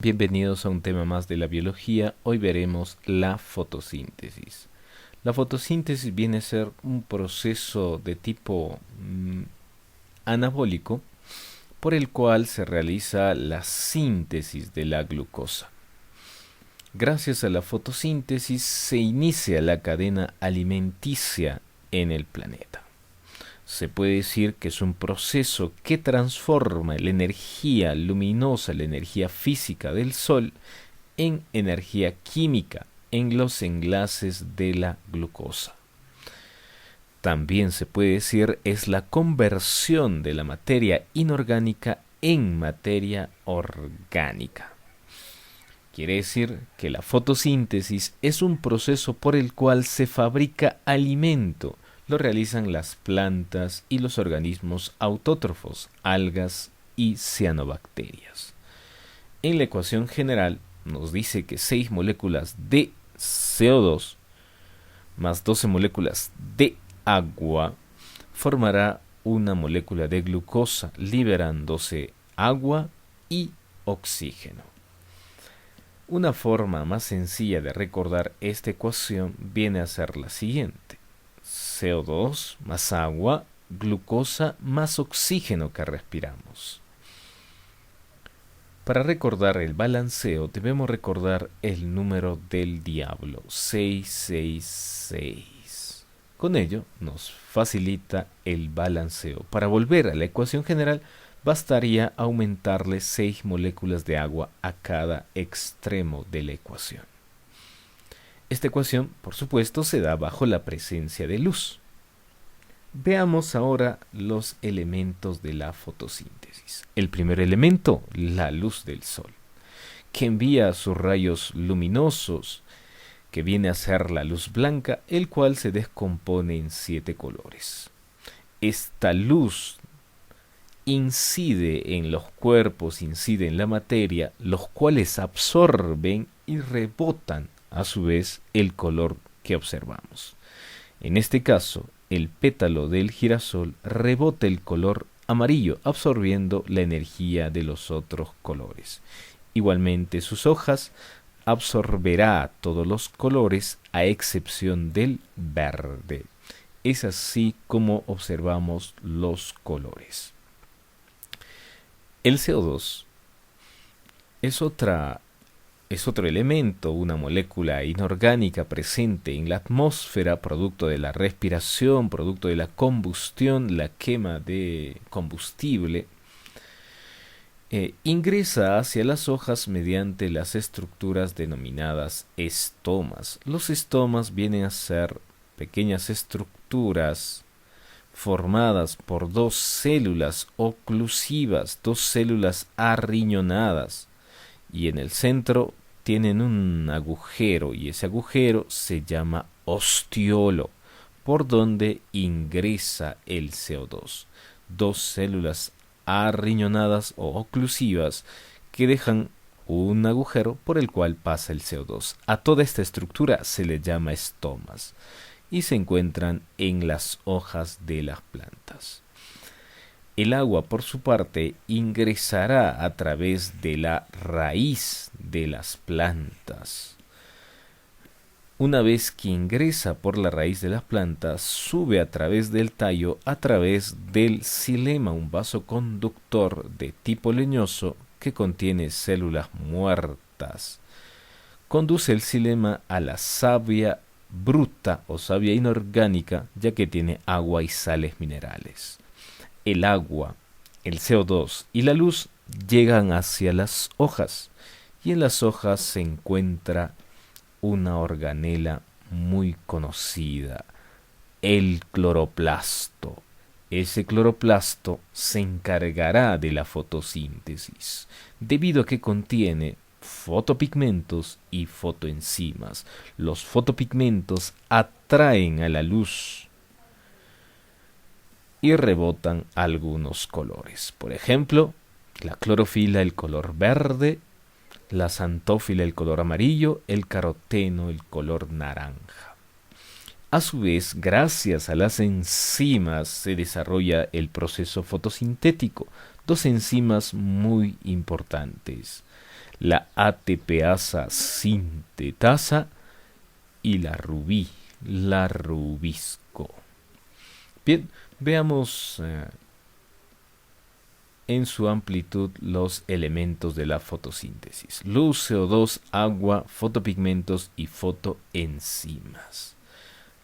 Bienvenidos a un tema más de la biología. Hoy veremos la fotosíntesis. La fotosíntesis viene a ser un proceso de tipo anabólico por el cual se realiza la síntesis de la glucosa. Gracias a la fotosíntesis se inicia la cadena alimenticia en el planeta. Se puede decir que es un proceso que transforma la energía luminosa, la energía física del Sol, en energía química, en los enlaces de la glucosa. También se puede decir es la conversión de la materia inorgánica en materia orgánica. Quiere decir que la fotosíntesis es un proceso por el cual se fabrica alimento. Lo realizan las plantas y los organismos autótrofos, algas y cianobacterias. En la ecuación general nos dice que 6 moléculas de CO2 más 12 moléculas de agua formará una molécula de glucosa, liberándose agua y oxígeno. Una forma más sencilla de recordar esta ecuación viene a ser la siguiente: CO2 más agua, glucosa más oxígeno que respiramos. Para recordar el balanceo debemos recordar el número del diablo, 666. Con ello nos facilita el balanceo. Para volver a la ecuación general bastaría aumentarle 6 moléculas de agua a cada extremo de la ecuación. Esta ecuación, por supuesto, se da bajo la presencia de luz. Veamos ahora los elementos de la fotosíntesis. El primer elemento, la luz del sol, que envía sus rayos luminosos, que viene a ser la luz blanca, el cual se descompone en 7 colores. Esta luz incide en los cuerpos, incide en la materia, los cuales absorben y rebotan a su vez el color que observamos. En este caso, el pétalo del girasol rebota el color amarillo, absorbiendo la energía de los otros colores. Igualmente, sus hojas absorberá todos los colores a excepción del verde. Es así como observamos los colores. El CO2 es otro elemento, una molécula inorgánica presente en la atmósfera, producto de la respiración, producto de la combustión, la quema de combustible. Ingresa hacia las hojas mediante las estructuras denominadas estomas. Los estomas vienen a ser pequeñas estructuras formadas por 2 células oclusivas, 2 células arriñonadas, y en el centro tienen un agujero, y ese agujero se llama ostiolo, por donde ingresa el CO2. 2 células arriñonadas o oclusivas que dejan un agujero por el cual pasa el CO2. A toda esta estructura se le llama estomas y se encuentran en las hojas de las plantas. El agua, por su parte, ingresará a través de la raíz de las plantas. Una vez que ingresa por la raíz de las plantas, sube a través del tallo, a través del xilema, un vaso conductor de tipo leñoso que contiene células muertas. Conduce el xilema a la savia bruta o savia inorgánica, ya que tiene agua y sales minerales. El agua, el CO2 y la luz llegan hacia las hojas, y en las hojas se encuentra una organela muy conocida, el cloroplasto. Ese cloroplasto se encargará de la fotosíntesis, debido a que contiene fotopigmentos y fotoenzimas. Los fotopigmentos atraen a la luz y rebotan algunos colores. Por ejemplo, la clorofila, el color verde; la xantófila, el color amarillo; el caroteno, el color naranja. A su vez, gracias a las enzimas se desarrolla el proceso fotosintético. 2 enzimas muy importantes: la ATPasa sintetasa y la rubí, la rubisco. Bien, veamos en su amplitud los elementos de la fotosíntesis: luz, CO2, agua, fotopigmentos y fotoenzimas.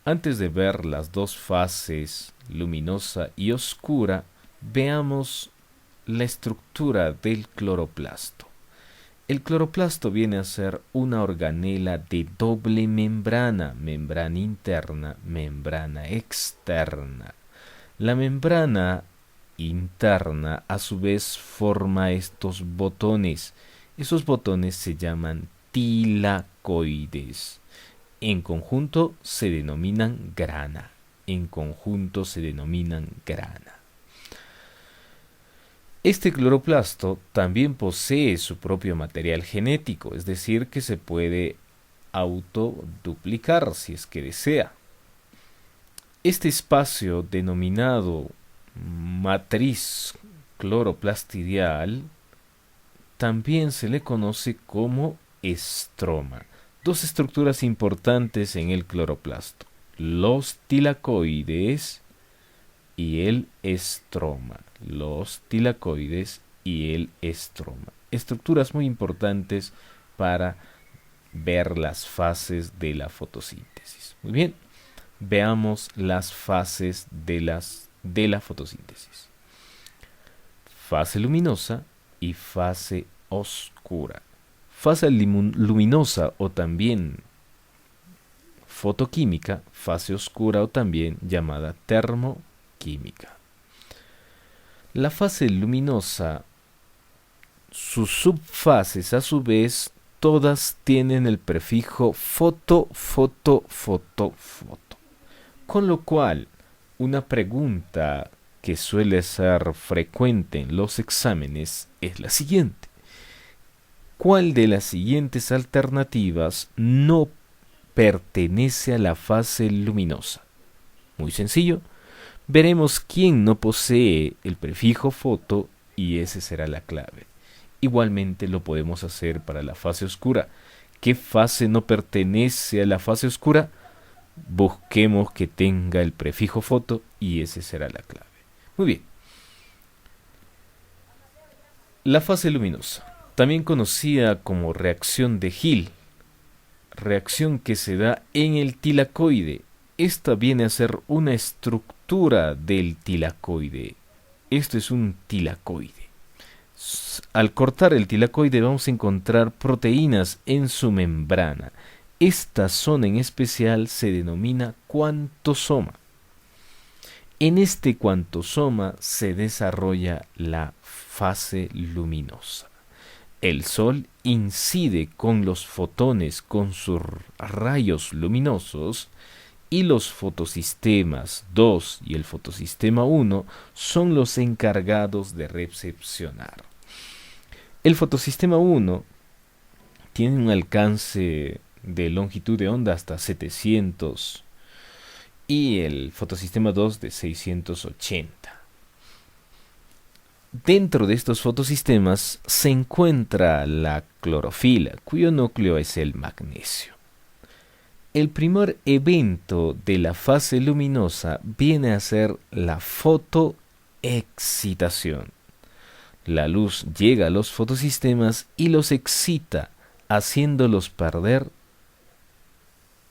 Antes de ver las dos fases, luminosa y oscura, veamos la estructura del cloroplasto. El cloroplasto viene a ser una organela de doble membrana, membrana interna, membrana externa. La membrana interna a su vez forma estos botones. Esos botones se llaman tilacoides. En conjunto se denominan grana. Este cloroplasto también posee su propio material genético, es decir, que se puede autoduplicar si es que desea. Este espacio denominado matriz cloroplastidial también se le conoce como estroma. Dos estructuras importantes en el cloroplasto: los tilacoides y el estroma. Estructuras muy importantes para ver las fases de la fotosíntesis. Muy bien, veamos las fases de la fotosíntesis: fase luminosa y fase oscura. Fase luminosa o también fotoquímica, fase oscura o también llamada termoquímica. La fase luminosa, sus subfases a su vez, todas tienen el prefijo foto. Con lo cual, una pregunta que suele ser frecuente en los exámenes es la siguiente: ¿cuál de las siguientes alternativas no pertenece a la fase luminosa? Muy sencillo, veremos quién no posee el prefijo foto y esa será la clave. Igualmente lo podemos hacer para la fase oscura. ¿Qué fase no pertenece a la fase oscura? Busquemos que tenga el prefijo foto y esa será la clave. Muy bien. La fase luminosa, también conocida como reacción de Hill, reacción que se da en el tilacoide. Esta viene a ser una estructura del tilacoide. Esto es un tilacoide. Al cortar el tilacoide vamos a encontrar proteínas en su membrana. Esta zona en especial se denomina cuantosoma. En este cuantosoma se desarrolla la fase luminosa. El Sol incide con los fotones, con sus rayos luminosos, y los fotosistemas 2 y el fotosistema 1 son los encargados de recepcionar. El fotosistema 1 tiene un alcance de longitud de onda hasta 700 y el fotosistema 2 de 680. Dentro de estos fotosistemas se encuentra la clorofila, cuyo núcleo es el magnesio. El primer evento de la fase luminosa viene a ser la fotoexcitación. La luz llega a los fotosistemas y los excita, haciéndolos perder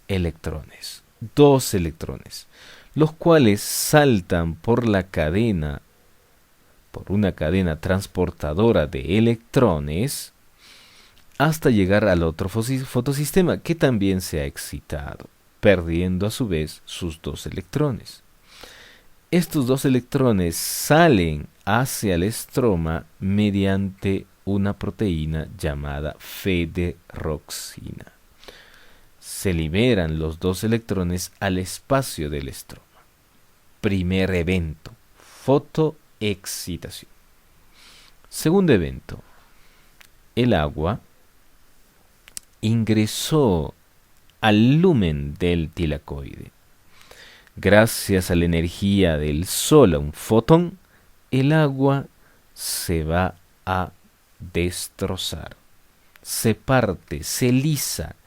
electrones, 2 electrones, los cuales saltan por una cadena transportadora de electrones hasta llegar al otro fotosistema que también se ha excitado, perdiendo a su vez sus 2 electrones. Estos 2 electrones salen hacia el estroma mediante una proteína llamada F-deroxina. Se liberan los 2 electrones al espacio del estroma. Primer evento: fotoexcitación. Segundo evento: el agua ingresó al lumen del tilacoide. Gracias a la energía del Sol, a un fotón, el agua se va a destrozar. se parte, se lisa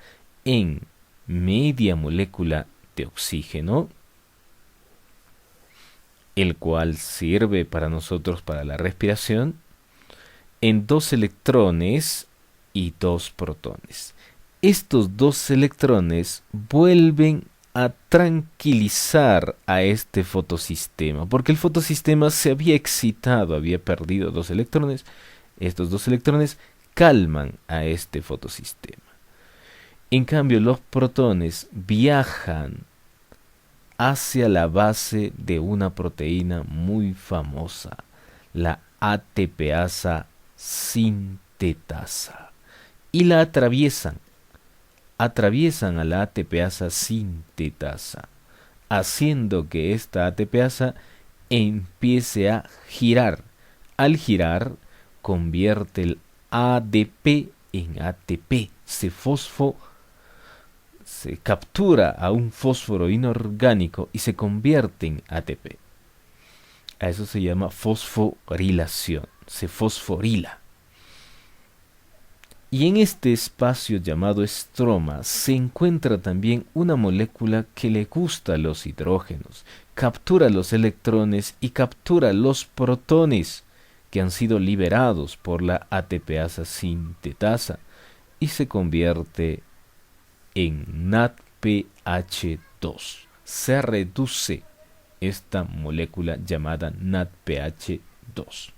en media molécula de oxígeno, el cual sirve para nosotros para la respiración, en 2 electrones y 2 protones. Estos 2 electrones vuelven a tranquilizar a este fotosistema, porque el fotosistema se había excitado, había perdido 2 electrones. Estos 2 electrones calman a este fotosistema. En cambio, los protones viajan hacia la base de una proteína muy famosa, la ATPasa sintetasa, y la atraviesan a la ATPasa sintetasa, haciendo que esta ATPasa empiece a girar. Al girar, convierte el ADP en ATP, se captura a un fósforo inorgánico y se convierte en ATP. A eso se llama fosforilación, se fosforila. Y en este espacio llamado estroma se encuentra también una molécula que le gusta a los hidrógenos, captura los electrones y captura los protones que han sido liberados por la ATPasa sintetasa y se convierte en NADPH2. Se reduce esta molécula llamada NADPH2.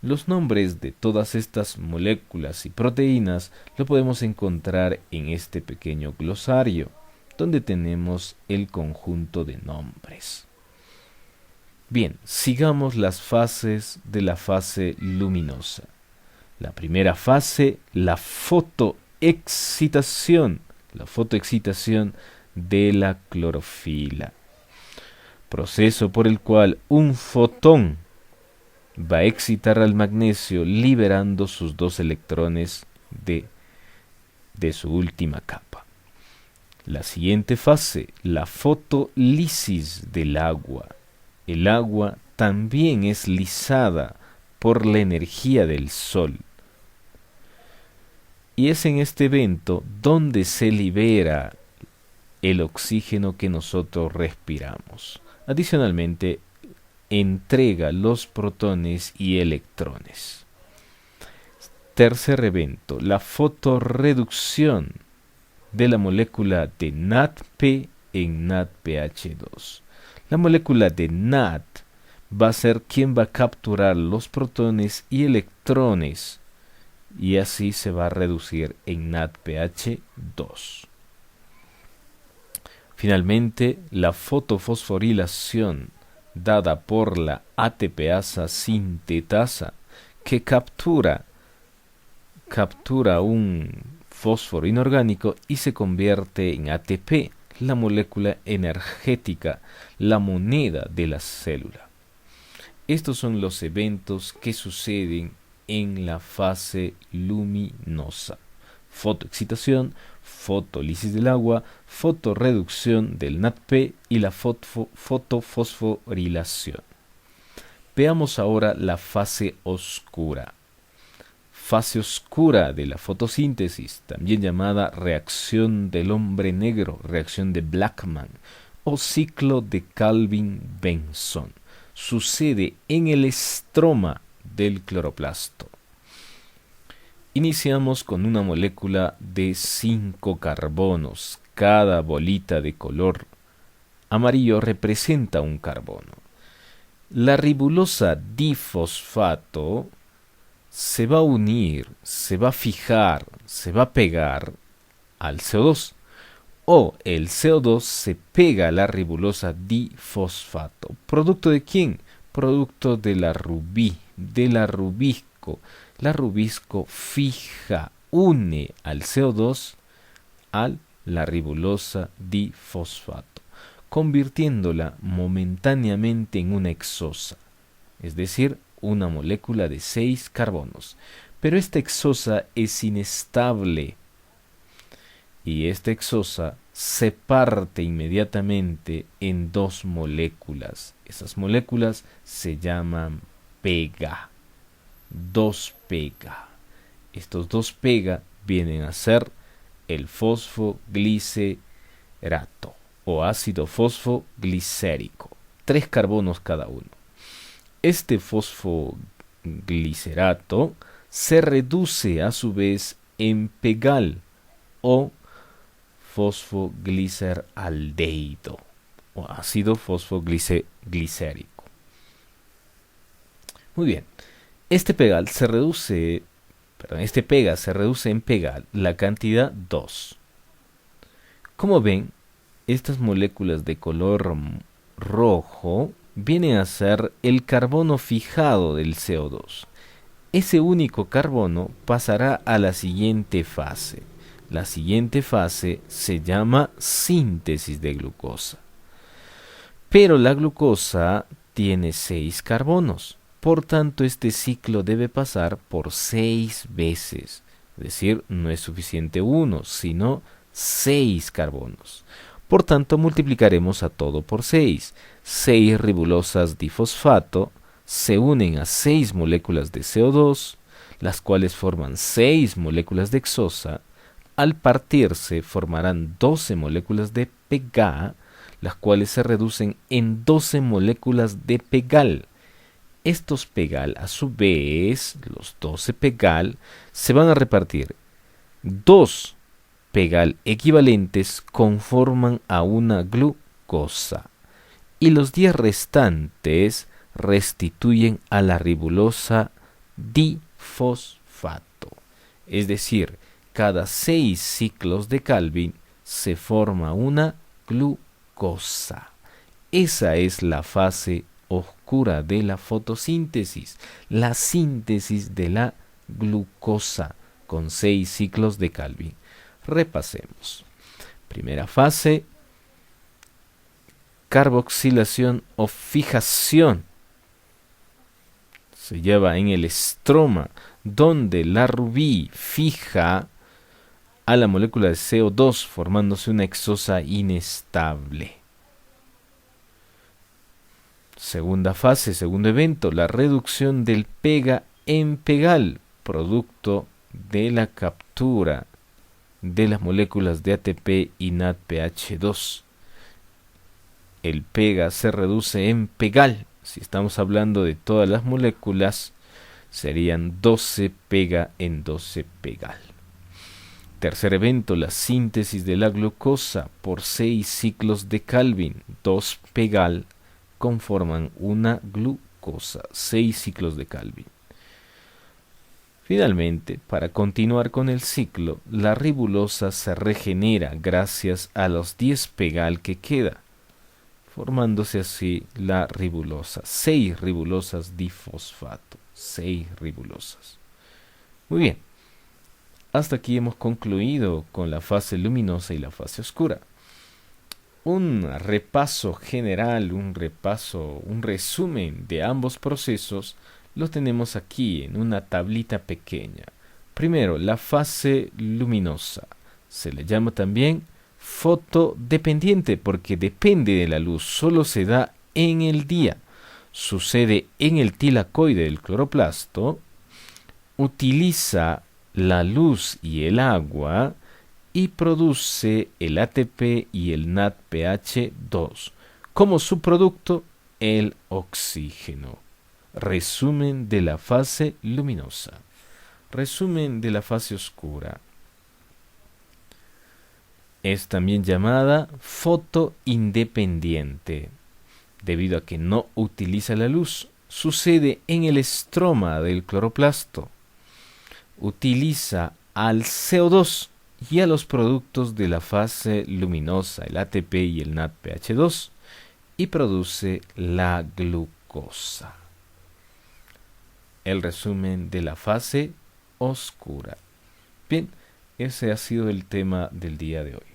Los nombres de todas estas moléculas y proteínas lo podemos encontrar en este pequeño glosario, donde tenemos el conjunto de nombres. Bien, sigamos las fases de la fase luminosa. La primera fase, la fotoexcitación de la clorofila, proceso por el cual un fotón va a excitar al magnesio liberando sus 2 electrones de su última capa. La siguiente fase, la fotolisis del agua. El agua también es lisada por la energía del sol. Y es en este evento donde se libera el oxígeno que nosotros respiramos. Adicionalmente, entrega los protones y electrones. Tercer evento, la fotorreducción de la molécula de NADP en NADPH2. La molécula de NAD va a ser quien va a capturar los protones y electrones y así se va a reducir en NADPH2. Finalmente, la fotofosforilación dada por la ATPasa sintetasa que captura un fósforo inorgánico y se convierte en ATP, la molécula energética, la moneda de la célula. Estos son los eventos que suceden en la fase luminosa: fotoexcitación, fotolisis del agua, fotorreducción del NADP y la fotofosforilación. Veamos ahora la fase oscura. Fase oscura de la fotosíntesis, también llamada reacción del hombre negro, reacción de Blackman o ciclo de Calvin-Benson. Sucede en el estroma del cloroplasto. Iniciamos con una molécula de 5 carbonos. Cada bolita de color amarillo representa un carbono. La ribulosa difosfato se va a unir, se va a fijar, se va a pegar al CO2. O el CO2 se pega a la ribulosa difosfato. ¿Producto de quién? Producto de la rubí, de la rubisco. La rubisco fija, une al CO2 a la ribulosa difosfato, convirtiéndola momentáneamente en una hexosa, es decir, una molécula de 6 carbonos. Pero esta hexosa es inestable y esta hexosa se parte inmediatamente en 2 moléculas. Esas moléculas se llaman pega. 2 pega. Estos 2 pega vienen a ser el fosfoglicerato o ácido fosfoglicérico, 3 carbonos cada uno. Este fosfoglicerato se reduce a su vez en pegal o fosfogliceraldehído o ácido fosfoglicérico. Muy bien, este pega se reduce en pegal la cantidad 2. Como ven, estas moléculas de color rojo vienen a ser el carbono fijado del CO2. Ese único carbono pasará a la siguiente fase. La siguiente fase se llama síntesis de glucosa. Pero la glucosa tiene 6 carbonos. Por tanto, este ciclo debe pasar por 6 veces. Es decir, no es suficiente 1, sino 6 carbonos. Por tanto, multiplicaremos a todo por 6. 6 ribulosas difosfato se unen a 6 moléculas de CO2, las cuales forman 6 moléculas de hexosa. Al partirse formarán 12 moléculas de PGA, las cuales se reducen en 12 moléculas de pegal. Estos pegal, a su vez, los 12 pegal, se van a repartir. 2 pegal equivalentes conforman a una glucosa y los 10 restantes restituyen a la ribulosa difosfato. Es decir, cada 6 ciclos de Calvin se forma una glucosa. Esa es la fase oscura de la fotosíntesis, la síntesis de la glucosa con 6 ciclos de Calvin. Repasemos. Primera fase, carboxilación o fijación. Se lleva en el estroma, donde la rubí fija a la molécula de CO2 formándose una hexosa inestable. Segunda fase, segundo evento, la reducción del pega en pegal, producto de la captura de las moléculas de ATP y NADPH2. El pega se reduce en pegal. Si estamos hablando de todas las moléculas, serían 12 pega en 12 pegal. Tercer evento, la síntesis de la glucosa por 6 ciclos de Calvin. 2 pegal conforman una glucosa, 6 ciclos de Calvin. Finalmente, para continuar con el ciclo, la ribulosa se regenera gracias a los 10 pegal que queda, formándose así la ribulosa, 6 ribulosas difosfato, 6 ribulosas. Muy bien, hasta aquí hemos concluido con la fase luminosa y la fase oscura. Un repaso general, un resumen de ambos procesos lo tenemos aquí en una tablita pequeña. Primero, la fase luminosa. Se le llama también fotodependiente porque depende de la luz, solo se da en el día. Sucede en el tilacoide del cloroplasto, utiliza la luz y el agua y produce el ATP y el NADPH2. Como subproducto, el oxígeno. Resumen de la fase luminosa. Resumen de la fase oscura. Es también llamada fotoindependiente, debido a que no utiliza la luz. Sucede en el estroma del cloroplasto. Utiliza al CO2 y a los productos de la fase luminosa, el ATP y el NADPH2, y produce la glucosa. El resumen de la fase oscura. Bien, ese ha sido el tema del día de hoy.